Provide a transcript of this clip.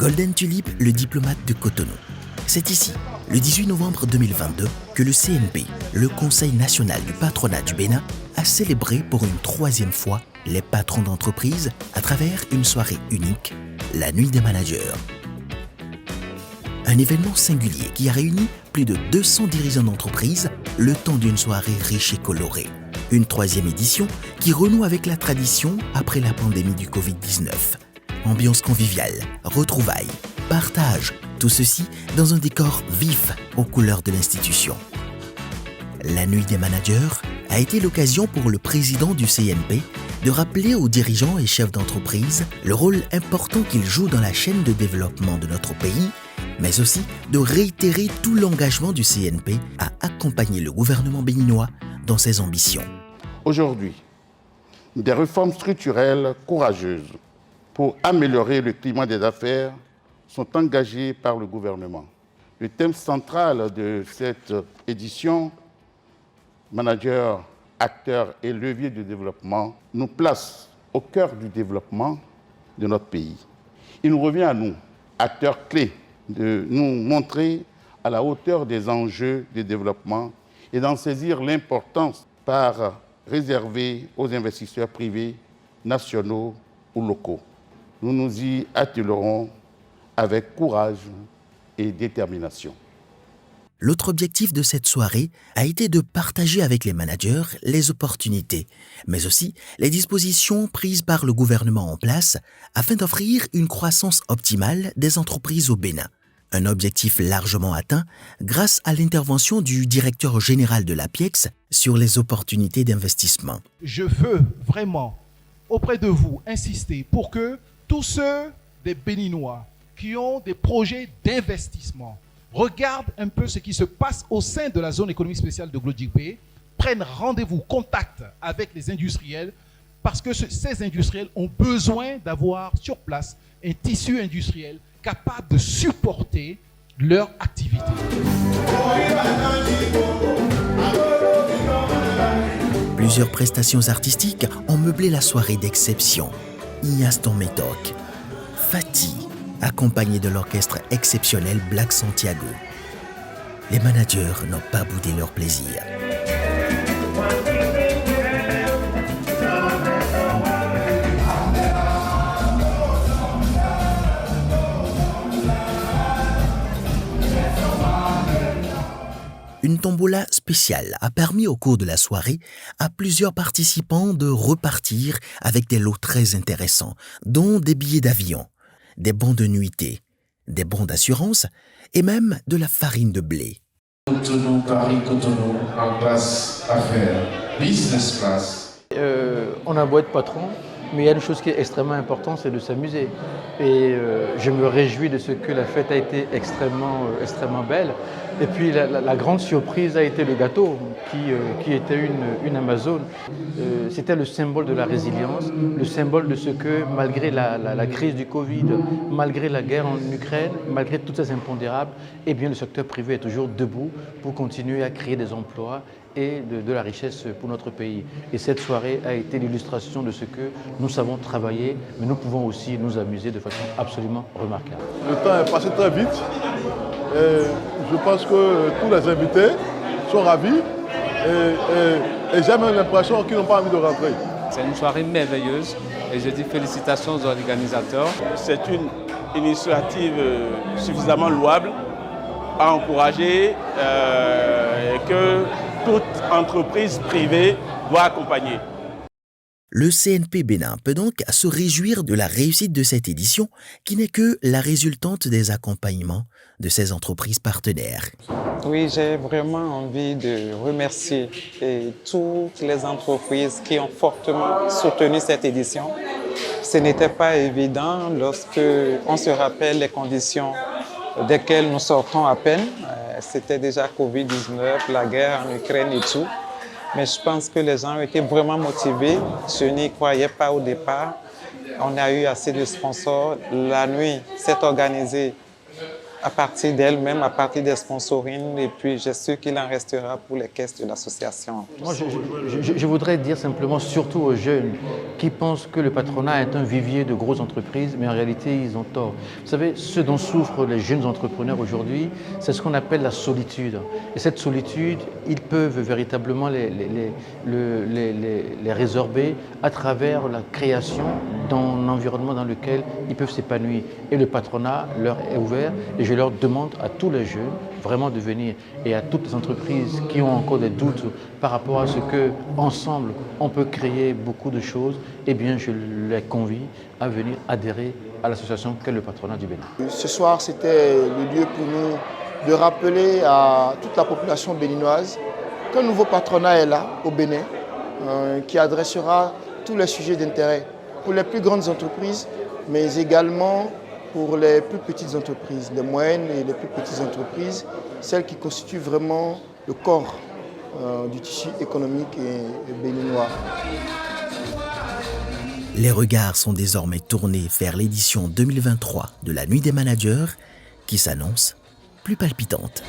Golden Tulip, le diplomate de Cotonou. C'est ici, le 18 novembre 2022, que le CNP, le Conseil national du patronat du Bénin, a célébré pour une troisième fois les patrons d'entreprise à travers une soirée unique, la Nuit des managers. Un événement singulier qui a réuni plus de 200 dirigeants d'entreprise le temps d'une soirée riche et colorée. Une troisième édition qui renoue avec la tradition après la pandémie du Covid-19. Ambiance conviviale, retrouvailles, partage, tout ceci dans un décor vif aux couleurs de l'institution. La Nuit des managers a été l'occasion pour le président du CNP de rappeler aux dirigeants et chefs d'entreprise le rôle important qu'ils jouent dans la chaîne de développement de notre pays, mais aussi de réitérer tout l'engagement du CNP à accompagner le gouvernement béninois dans ses ambitions. Aujourd'hui, des réformes structurelles courageuses pour améliorer le climat des affaires sont engagées par le gouvernement. Le thème central de cette édition, Managers, acteurs et leviers de développement, nous place au cœur du développement de notre pays. Il nous revient à nous, acteurs clés, de nous montrer à la hauteur des enjeux de développement et d'en saisir l'importance par réserver aux investisseurs privés, nationaux ou locaux. Nous nous y attellerons avec courage et détermination. L'autre objectif de cette soirée a été de partager avec les managers les opportunités, mais aussi les dispositions prises par le gouvernement en place afin d'offrir une croissance optimale des entreprises au Bénin. Un objectif largement atteint grâce à l'intervention du directeur général de l'APIEX sur les opportunités d'investissement. Je veux vraiment, auprès de vous, insister pour que tous ceux des Béninois qui ont des projets d'investissement regardent un peu ce qui se passe au sein de la zone économique spéciale de Glodjikbé, prennent rendez-vous, contact avec les industriels, parce que ces industriels ont besoin d'avoir sur place un tissu industriel capable de supporter leur activité. Plusieurs prestations artistiques ont meublé la soirée d'exception. Ignace Médoc, Fatih, accompagné de l'orchestre exceptionnel Black Santiago. Les managers n'ont pas boudé leur plaisir. Une tombola spéciale a permis au cours de la soirée à plusieurs participants de repartir avec des lots très intéressants, dont des billets d'avion, des bons de nuitée, des bons d'assurance et même de la farine de blé. Cotonou, Paris, Cotonou, en classe affaires, business class. On a beau être patron, mais il y a une chose qui est extrêmement importante, c'est de s'amuser. Et je me réjouis de ce que la fête a été extrêmement belle. Et puis la grande surprise a été le gâteau, qui était une Amazone. C'était le symbole de la résilience, le symbole de ce que malgré la crise du Covid, malgré la guerre en Ukraine, malgré toutes ces impondérables, eh bien le secteur privé est toujours debout pour continuer à créer des emplois et de la richesse pour notre pays. Et cette soirée a été l'illustration de ce que nous savons travailler, mais nous pouvons aussi nous amuser de façon absolument remarquable. Le temps est passé très vite. Je pense que tous les invités sont ravis et j'ai même l'impression qu'ils n'ont pas envie de rentrer. C'est une soirée merveilleuse et je dis félicitations aux organisateurs. C'est une initiative suffisamment louable à encourager et que toute entreprise privée doit accompagner. Le CNP Bénin peut donc se réjouir de la réussite de cette édition qui n'est que la résultante des accompagnements de ces entreprises partenaires. Oui, j'ai vraiment envie de remercier toutes les entreprises qui ont fortement soutenu cette édition. Ce n'était pas évident lorsque on se rappelle les conditions desquelles nous sortons à peine. C'était déjà Covid-19, la guerre en Ukraine et tout. Mais je pense que les gens ont été vraiment motivés. Je n'y croyais pas au départ. On a eu assez de sponsors. La nuit s'est organisée à partir d'elle-même, à partir des sponsorings, et puis je suis sûr qu'il en restera pour les caisses de l'association. Moi, je voudrais dire simplement, surtout aux jeunes qui pensent que le patronat est un vivier de grosses entreprises, mais en réalité, ils ont tort. Vous savez, ce dont souffrent les jeunes entrepreneurs aujourd'hui, c'est ce qu'on appelle la solitude. Et cette solitude, ils peuvent véritablement les résorber à travers la création d'un environnement dans lequel ils peuvent s'épanouir. Et le patronat leur est ouvert et je leur demande à tous les jeunes vraiment de venir et à toutes les entreprises qui ont encore des doutes par rapport à ce que ensemble on peut créer beaucoup de choses, eh bien je les convie à venir adhérer à l'association qu'est le patronat du Bénin. Ce soir, c'était le lieu pour nous de rappeler à toute la population béninoise qu'un nouveau patronat est là au Bénin qui adressera tous les sujets d'intérêt pour les plus grandes entreprises, mais également pour les plus petites entreprises, les moyennes et les plus petites entreprises, celles qui constituent vraiment le corps du tissu économique et béninois. Les regards sont désormais tournés vers l'édition 2023 de la Nuit des managers qui s'annonce plus palpitante.